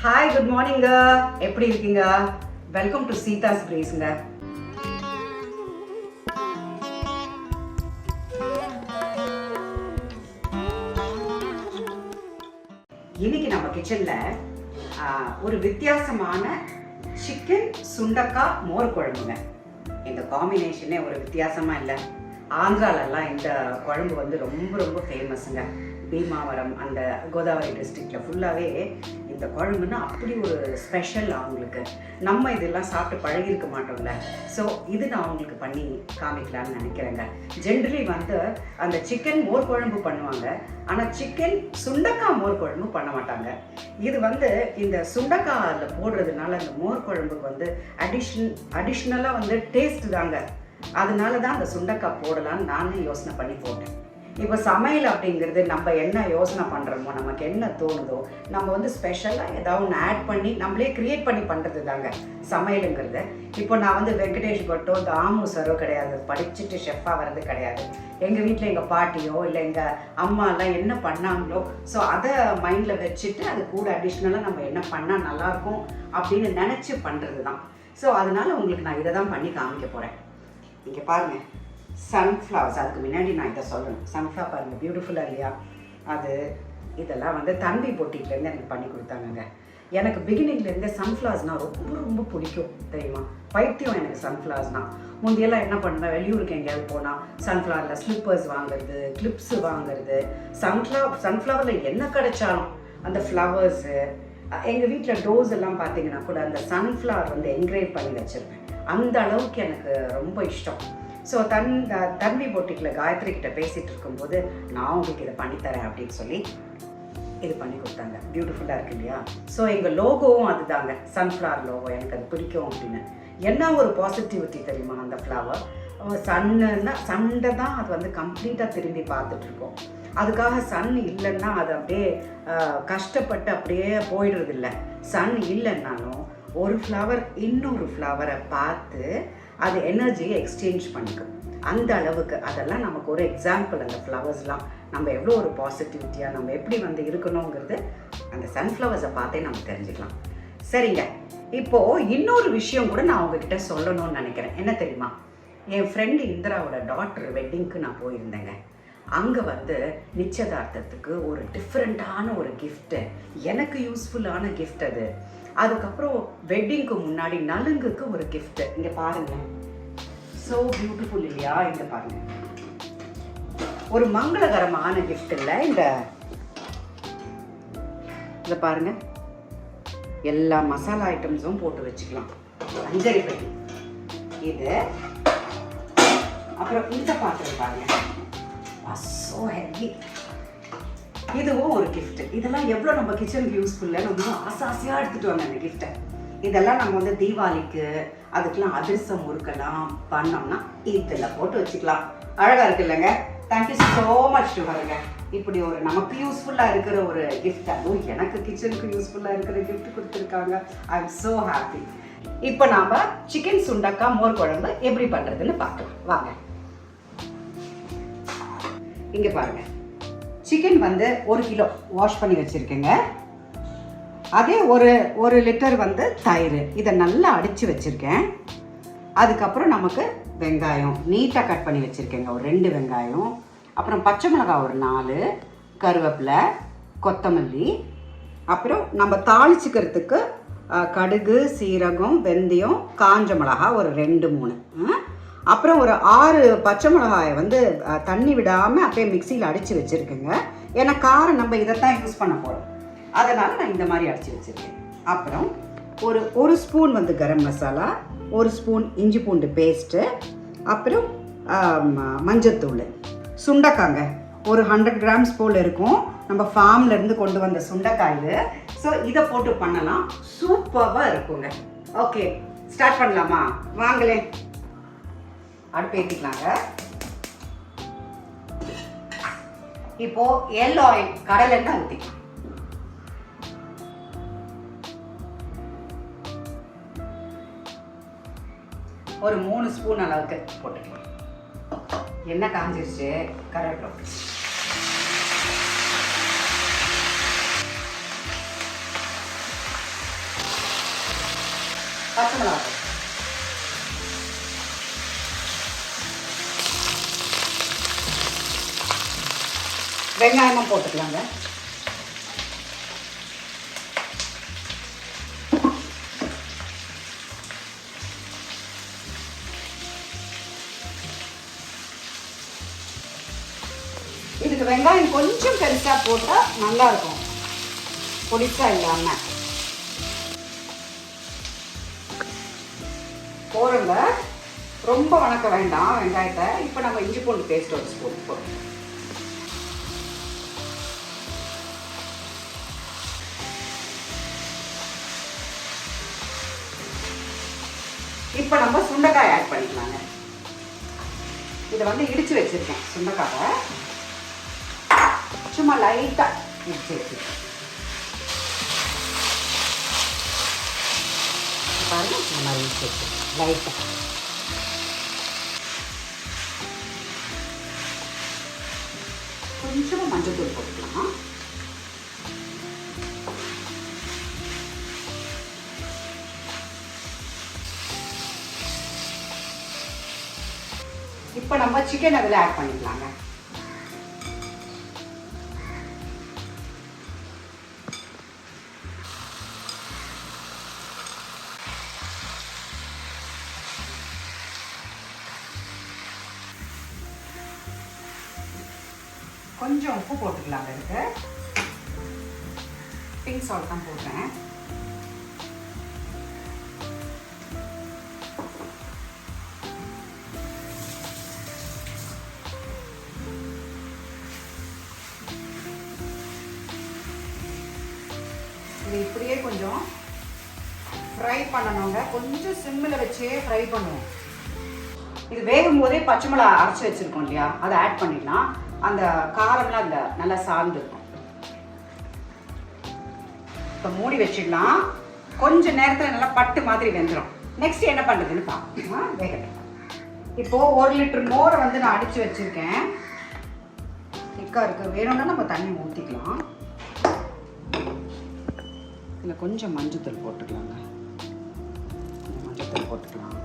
Hi, good மார்னிங்க. எப்படி இருக்கீங்க? வெல்கம் டு சீதாஸ் கிரேஸ்ங்க. இன்னைக்கு நம்ம கிச்சன்ல ஒரு வித்தியாசமான சிக்கன் சுண்டக்காய் மோர் குழம்புங்க. இந்த காம்பினேஷனே ஒரு வித்தியாசமா இல்லை. ஆந்திராலெல்லாம் இந்த குழம்பு வந்து ரொம்ப ரொம்ப ஃபேமஸுங்க. பீமாவரம் அந்த கோதாவரி டிஸ்ட்ரிக்டில் ஃபுல்லாகவே இந்த குழம்புன்னா அப்படி ஒரு ஸ்பெஷல் அவங்களுக்கு. நம்ம இதெல்லாம் சாப்பிட்டு பழகிருக்க மாட்டோம்ல. ஸோ இது நான் அவங்களுக்கு பண்ணி காமிக்கலான்னு நினைக்கிறேங்க. ஜென்ரலி வந்து அந்த சிக்கன் மோர் குழம்பு பண்ணுவாங்க, ஆனால் சிக்கன் சுண்டக்காய் மோர் குழம்பு பண்ண மாட்டாங்க. இது வந்து இந்த சுண்டக்காயில் போடுறதுனால அந்த மோர் குழம்புக்கு வந்து அடிஷ்னலாக வந்து டேஸ்ட் தாங்க. அதனால தான் அந்த சுண்டக்காய் போடலான்னு நானே யோசனை பண்ணி போட்டேன். இப்போ சமையல் அப்படிங்கிறது நம்ம என்ன யோசனை பண்ணுறோமோ, நமக்கு என்ன தோணுதோ, நம்ம வந்து ஸ்பெஷலாக ஏதாவது ஒன்று ஆட் பண்ணி நம்மளே க்ரியேட் பண்ணி பண்ணுறது தாங்க சமையலுங்கிறது. இப்போ நான் வந்து வெங்கடேஷ் பட்டோ தாமு சரோ கிடையாது, படிச்சுட்டு ஷெஃபாக வர்றது கிடையாது. எங்கள் வீட்டில் எங்கள் பாட்டியோ இல்லை எங்கள் அம்மாலாம் என்ன பண்ணாங்களோ, ஸோ அதை மைண்டில் வச்சுட்டு அது கூட அடிஷ்னலாக நம்ம என்ன பண்ணால் நல்லாயிருக்கும் அப்படின்னு நினச்சி பண்ணுறது தான். ஸோ அதனால் உங்களுக்கு நான் இதை தான் பண்ணி காமிக்க போகிறேன். இங்கே பாருங்கள், சன்ஃப்ளவர்ஸ். அதுக்கு முன்னாடி நான் இதை சொல்லணும். சன்ஃப்ளவர் பாருங்கள், பியூட்டிஃபுல்லாக இல்லையா? அது இதெல்லாம் வந்து தம்பி பொட்டிக்கிலேருந்து எனக்கு பண்ணி கொடுத்தாங்கங்க. எனக்கு பிகினிங்லேருந்தே சன்ஃப்ளவர்ஸ்னால் ரொம்ப ரொம்ப பிடிக்கும் தெரியுமா? பைத்தியம் எனக்கு சன்ஃப்ளவர்ஸ்னால். முந்தையெல்லாம் என்ன பண்ணுவேன், வெளியூருக்கு எங்கேயாவது போனால் சன்ஃப்ளவரில் ஸ்லிப்பர்ஸ் வாங்குறது, கிளிப்ஸு வாங்குறது, சன்ஃப்ளவரில் என்ன கிடைச்சாலும் அந்த ஃப்ளவர்ஸு. எங்கள் வீட்டில் டோஸ் எல்லாம் பார்த்தீங்கன்னா கூட அந்த சன்ஃப்ளவர் வந்து என்கிரேவ் பண்ணி வச்சுருப்பேன். அந்த அளவுக்கு எனக்கு ரொம்ப இஷ்டம். ஸோ தம்பி பொட்டிக்கில் காயத்ரி கிட்ட பேசிகிட்டு இருக்கும்போது நான் உங்களுக்கு இதை பண்ணித்தரேன் அப்படின்னு சொல்லி இது பண்ணி கொடுத்தாங்க. பியூட்டிஃபுல்லாக இருக்கு இல்லையா? ஸோ எங்கள் லோகோவும் அதுதாங்க, சன்ஃப்ளவர் லோகோ. எனக்கு அது பிடிக்கும் அப்படின்னு. என்ன ஒரு பாசிட்டிவிட்டி தெரியுமா அந்த ஃப்ளவர்? சண்டை தான் அது வந்து கம்ப்ளீட்டாக திரும்பி பார்த்துட்ருக்கோம். அதுக்காக சன் இல்லைன்னா அது அப்படியே கஷ்டப்பட்டு அப்படியே போயிடுறது இல்லை. சன் இல்லைன்னாலும் ஒரு ஃப்ளவர் இன்னொரு ஃப்ளவரை பார்த்து அது எனர்ஜியை எக்ஸ்சேஞ்ச் பண்ணிக்கும். அந்த அளவுக்கு அதெல்லாம் நமக்கு ஒரு எக்ஸாம்பிள். அந்த ஃப்ளவர்ஸ்லாம் நம்ம எவ்வளோ ஒரு பாசிட்டிவிட்டியாக நம்ம எப்படி வந்து இருக்கணுங்கிறது அந்த சன்ஃப்ளவர்ஸை பார்த்தே நம்ம தெரிஞ்சுக்கலாம். சரிங்க, இப்போது இன்னொரு விஷயம் கூட நான் உங்ககிட்ட சொல்லணும்னு நினைக்கிறேன். என்ன தெரியுமா? என் ஃப்ரெண்டு இந்திராவோட டாக்டர் வெட்டிங்க்கு நான் போயிருந்தேங்க. அங்கே வந்து நிச்சயதார்த்தத்துக்கு ஒரு டிஃப்ரெண்ட்டான ஒரு கிஃப்ட்டு, எனக்கு யூஸ்ஃபுல்லான கிஃப்ட் அது. அதுக்கப்புறம் வெட்டிங்க்கு முன்னாடி நலுங்குக்கு ஒரு கிஃப்ட்டு. இங்கே பாருங்கள், ஸோ பியூட்டிஃபுல் இல்லையா? இங்கே பாருங்கள், ஒரு மங்களகரமான கிஃப்ட் இல்லை இதை பாருங்கள். எல்லா மசாலா ஐட்டம்ஸும் போட்டு வச்சுக்கலாம். அஞ்சரை பெட்டி இது. அப்புறம் இந்த பாத்திரம் பாருங்கள், ஸோ ஹெவி. இதுவும் ஒரு கிஃப்ட். இதெல்லாம் எவ்வளோ நம்ம கிச்சனுக்கு யூஸ்ஃபுல்லாக ரொம்ப ஆசையாக எடுத்துகிட்டு வாங்க இந்த கிஃப்ட்டை. இதெல்லாம் நம்ம வந்து தீபாவளிக்கு அதுக்கெல்லாம் அதிரசம் முறுக்கெல்லாம் பண்ணோம்னா இதில் போட்டு வச்சுக்கலாம். அழகாக இருக்கு இல்லைங்க? தேங்க்யூ ஸோ மச் டு ஹருங்க. இப்படி ஒரு நமக்கு யூஸ்ஃபுல்லாக இருக்கிற ஒரு கிஃப்ட், அதுவும் எனக்கு கிச்சனுக்கு யூஸ்ஃபுல்லாக இருக்கிற கிஃப்ட் கொடுத்துருக்காங்க. I am so happy. இப்போ நாம் சிக்கன் சுண்டக்காய் மோர் குழம்பு எப்படி பண்ணுறதுன்னு பார்க்கலாம் வாங்க. இங்கே பாருங்கள், சிக்கன் வந்து 1 கிலோ வாஷ் பண்ணி வச்சுருக்கேங்க. அதே ஒரு லிட்டர் வந்து தயிர், இதை நல்லா அடித்து வச்சுருக்கேன். அதுக்கப்புறம் நமக்கு வெங்காயம் நீட்டாக கட் பண்ணி வச்சுருக்கேங்க, ஒரு 2 வெங்காயம். அப்புறம் பச்சை மிளகாய் ஒரு 4, கருவேப்பிலை, கொத்தமல்லி. அப்புறம் நம்ம தாளிச்சுக்கிறதுக்கு கடுகு, சீரகம், வெந்தயம், காஞ்ச மிளகாய் ஒரு 2-3. அப்புறம் ஒரு 6 பச்சை மிளகாயை வந்து தண்ணி விடாமல் அப்படியே மிக்சியில் அடித்து வச்சுருக்கேங்க. ஏன்னா காரம் நம்ம இதைத்தான் யூஸ் பண்ண போகிறோம், அதனால் நான் இந்த மாதிரி அடித்து வச்சுருக்கேன். அப்புறம் ஒரு ஸ்பூன் வந்து கரம் மசாலா, 1 ஸ்பூன் இஞ்சி பூண்டு பேஸ்ட்டு, அப்புறம் மஞ்சத்தூள். சுண்டைக்காங்க ஒரு 100 கிராம்ஸ் போல் இருக்கும், நம்ம ஃபார்ம்லேருந்து கொண்டு வந்த சுண்டைக்காய். ஸோ இதை போட்டு பண்ணலாம், சூப்பராக இருக்குங்க. ஓகே, ஸ்டார்ட் பண்ணலாமா? வாங்களே, அடுப்பு ஏற்றிக்கலாங்க. இப்போ எல் ஆயில், கடலை எண்ணெய் ஊற்றிக்கலாம். ஒரு 3 ஸ்பூன் அளவுக்கு போட்டுக்கலாம். எண்ணெய் காஞ்சிருச்சு, கருவேப்பிலை. பச்சை மிளகாய் வெங்காயமும் போட்டுக்கலாங்க. இதுக்கு வெங்காயம் கொஞ்சம் பெருசா போட்டா நல்லா இருக்கும், பொடிசா இல்லாம. போடுங்க, ரொம்ப வணக்க வேண்டாம் வெங்காயத்தை. இப்போ நம்ம இஞ்சி பூண்டு பேஸ்ட் ஒரு ஸ்பூன் போடுறோம். இப்போ நம்ம சுண்டைக்காய் ஆட் பண்ணிக்கலாங்க. இதை வந்து இடிச்சு வச்சிருக்கேன். சுண்டைக்காயை சும்மா லைட்டாக இடிச்சு வச்சிருக்கேன். பாருங்க, இந்த மாதிரி இடிச்சு வச்சிருக்கேன் லைட்டாக. கொஞ்சமாக மஞ்சள் தூள் போட்டுக்கலாம். இப்போ நம்ம சிக்கன் அதில் ஆட் பண்ணிக்கலாங்க. கொஞ்சம் உப்பு போட்டுக்கலாங்க. இதுக்கு பிங்க் சால்ட் தான் போடுறேன். இது இப்படியே கொஞ்சம் ஃப்ரை பண்ணணுங்க. கொஞ்சம் சிம்மில் வச்சே ஃப்ரை பண்ணுவோம். இது வேகும் போதே பச்சை மிளகா அரைச்சி வச்சுருக்கோம் இல்லையா, அதை ஆட் பண்ணிடலாம். அந்த காரம்லாம் அந்த நல்லா சார்ந்துருக்கும். இப்போ மூடி வச்சிடலாம். கொஞ்சம் நேரத்தில் நல்லா பட்டு மாதிரி வெந்துடும். நெக்ஸ்ட் என்ன பண்ணுறதுன்னு பார்க்கலாம். வேகட்டும். இப்போது 1 லிட்டர் மோரை வந்து நான் அடித்து வச்சுருக்கேன். திக்காக இருக்குது. வேணும்னா நம்ம தண்ணி ஊற்றிக்கலாம். இதில் கொஞ்சம் மஞ்சத்தூள் போட்டுக்கலாங்க. மஞ்சத்தூள் போட்டுக்கலாம்.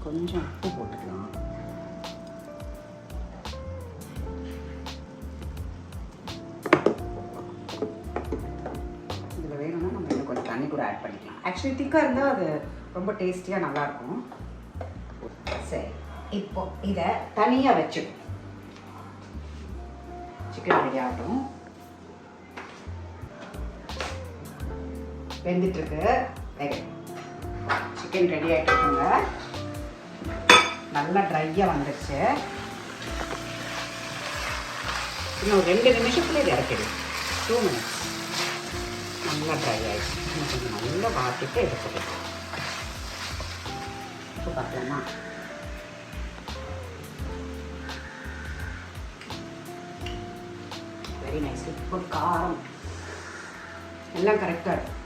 கொஞ்சம் உப்பு போட்டுக்கலாம். இதில் வேணும்னா நம்ம இன்னும் கொஞ்சம் தண்ணி கூட ஆட் பண்ணிக்கலாம். ஆக்சுவலி திக்காக இருந்தால் அது ரொம்ப டேஸ்டியாக நல்லாயிருக்கும். சரி, இப்போ இதை தனியாக வச்சுடும். சிக்கன் ரெடி ஆகட்டும். வெந்துட்டுருக்கு. சிக்கன் ரெடி ஆகிட்டுருக்குங்க. நல்லா ட்ரையாக வந்துடுச்சு. இன்னும் 2 நிமிஷத்துல இது இறக்கிடும். 2 மினிட்ஸ். நல்லா ட்ரை ஆகிடுச்சு. கொஞ்சம் நல்லா வாட்டிட்டு எடுத்துக்கலாம். இப்போ பார்க்கலாமா? Very nice. உப்பு காரம் எல்லாம் கரெக்டாக இருக்கும்.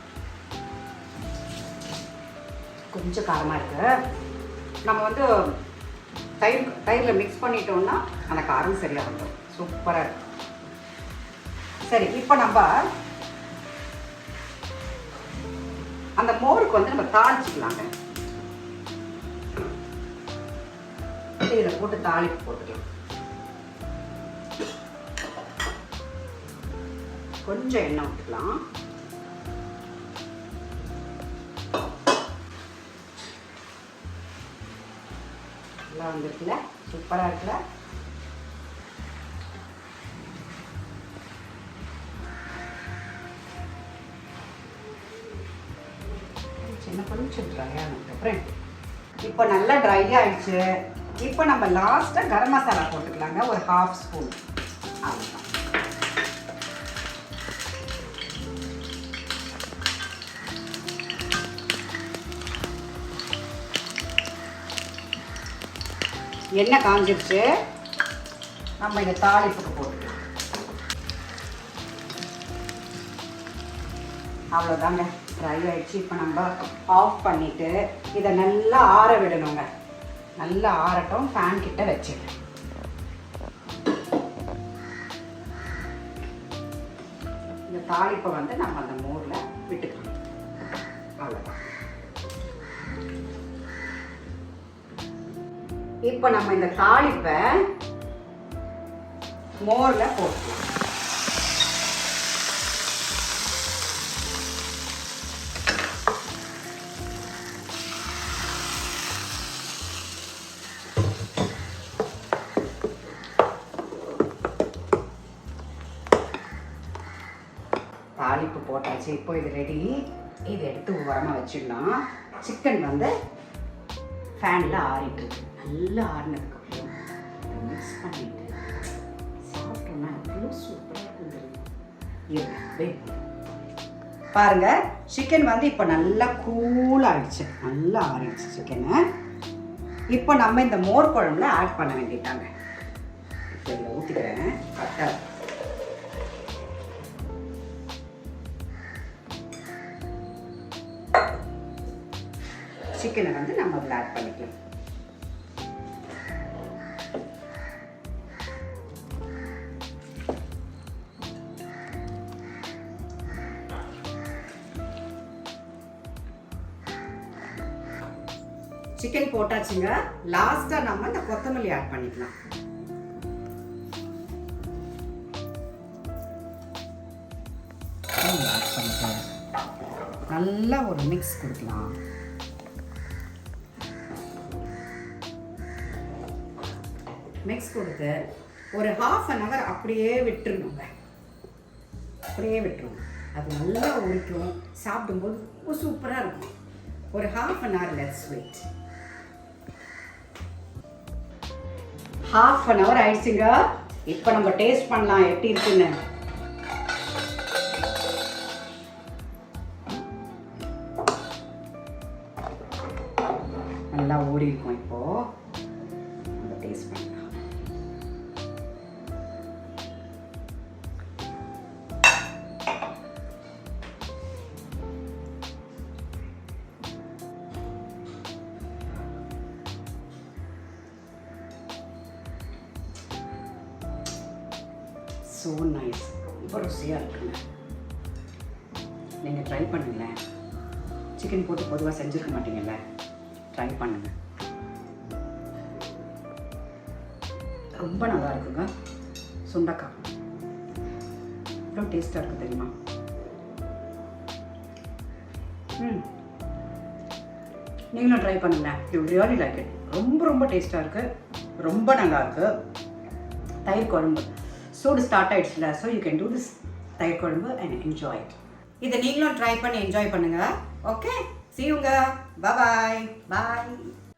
கொஞ்சம் காரமாக இருக்குது. நம்ம வந்து தயிரில் மிக்ஸ் பண்ணிட்டோம்னா அந்த காரம் சரியாக வந்துடும். சூப்பராக இருக்கும். சரி, இப்போ நம்ம அந்த மோருக்கு வந்து நம்ம தாளிச்சிக்கலாங்க. இதில் போட்டு தாளிப்பு போட்டுக்கலாம். கொஞ்சம் எண்ணெய் விட்டுக்கலாம். நல்லா வந்துருக்குல்ல, சூப்பராக இருக்குல்ல. சின்ன கொஞ்சம் ட்ரை ஆனதுக்கப்புறம் இப்போ நல்லா ட்ரை ஆயிடுச்சு. இப்போ நம்ம லாஸ்ட்டாக கரம் மசாலா போட்டுக்கலாங்க. ஒரு 1/2 ஸ்பூன். அவ்வளோதான். எண்ணெய் காஞ்சிடுச்சு. நம்ம இதை தாளிப்புக்கு போட்டுக்கலாம். அவ்வளோதாங்க, ட்ரை ஆகிடுச்சு. இப்போ நம்ம ஆஃப் பண்ணிவிட்டு இதை நல்லா ஆற விடணுங்க. நல்லா ஆறட்டும். ஃபேன் கிட்ட வச்சிடுறேன். இந்த தாளிப்பை வந்து நம்ம அந்த மோரில் விட்டுக்கலாம். அவ்வளோதான். இப்போ நம்ம இந்த தாளிப்பை மோரில் போட்டுக்கலாம். தாளிப்பு போட்டாச்சு. இப்போ இது ரெடி. இதை எடுத்து உரமாக வச்சிடலாம். சிக்கன் வந்து ஃபேனில் ஆறிட்டு நல்லா ஆறினதுக்கப்புறம் மிக்ஸ் பண்ணிட்டு சாப்பிட்டோம்னா அவ்வளோ சூப்பராக இருக்கும். பாருங்க, சிக்கன் வந்து இப்போ நல்லா கூல் ஆகிடுச்சு, நல்லா ஆறிடுச்சு சிக்கனை. இப்போ நம்ம இந்த மோர் குழம்புல ஆட் பண்ண வேண்டிட்டாங்க. இப்போ இதில் ஊற்றிக்கிறேன். பட்டை சிக்கனை வந்து நம்ம அதில் ஆட் பண்ணிக்கலாம். சிக்கன் போட்டாச்சுங்க. லாஸ்டா நம்ம இந்த கொத்தமல்லி ஆட் பண்ணிக்கலாம். நல்லா ஒரு மிக்ஸ் கொடுக்கலாம். மிக்ஸ் கொடுத்து ஒரு 1/2 hour அப்படியே விட்டுருணுங்க. அப்படியே விட்டுருணும். அது நல்லா உரிக்கும். சாப்பிடும்போது ரொம்ப சூப்பராக இருக்கும். ஒரு 1/2 hour லெட்ஸ் வெயிட். 1/2 hour ஆயிடுச்சுங்க. இப்போ நம்ம டேஸ்ட் பண்ணலாம் எப்படி இருக்குன்னு. நல்லா ஓடி இருக்கும். இப்போ நம்ம டேஸ்ட் பண்ணலாம். So nice. ரொம்ப ருசியாக இருக்குங்க. நீங்கள் ட்ரை பண்ணுங்களேன். சிக்கன் போட்டு பொதுவாக செஞ்சுருக்க மாட்டீங்கல்ல, ட்ரை பண்ணுங்க. ரொம்ப நல்லா இருக்குங்க. சுண்டக்காய் ரொம்ப டேஸ்ட்டாக இருக்குது தெரியுமா? நீங்களும் ட்ரை பண்ணுங்க. You really like it. ரொம்ப ரொம்ப டேஸ்ட்டாக இருக்குது. ரொம்ப நல்லா இருக்குது. தயிர் குழம்பு சூடு ஸ்டார்ட் ஆகிடுச்சுல, so you can do this thayir kuzhambu and enjoy it. இதை நீங்களும் ட்ரை பண்ணி என்ஜாய் பண்ணுங்கள். Okay, see you. Bye bye. Bye.